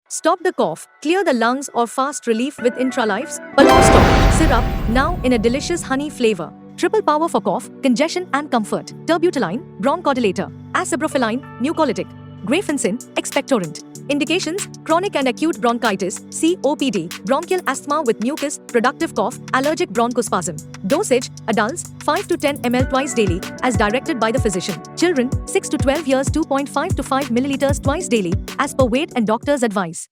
Stop the cough, clear the lungs or fast relief with Intralife's Balloon Stop syrup, now in a delicious honey flavor. Triple power for cough, congestion and comfort. Terbutaline, bronchodilator. Acebrophylline, mucolytic. Graphicin, expectorant. Indications: chronic and acute bronchitis, COPD, bronchial asthma with mucus, productive cough, allergic bronchospasm. Dosage: adults 5 to 10 ml twice daily, as directed by the physician. Children 6 to 12 years 2.5 to 5 milliliters twice daily, as per weight and doctor's advice.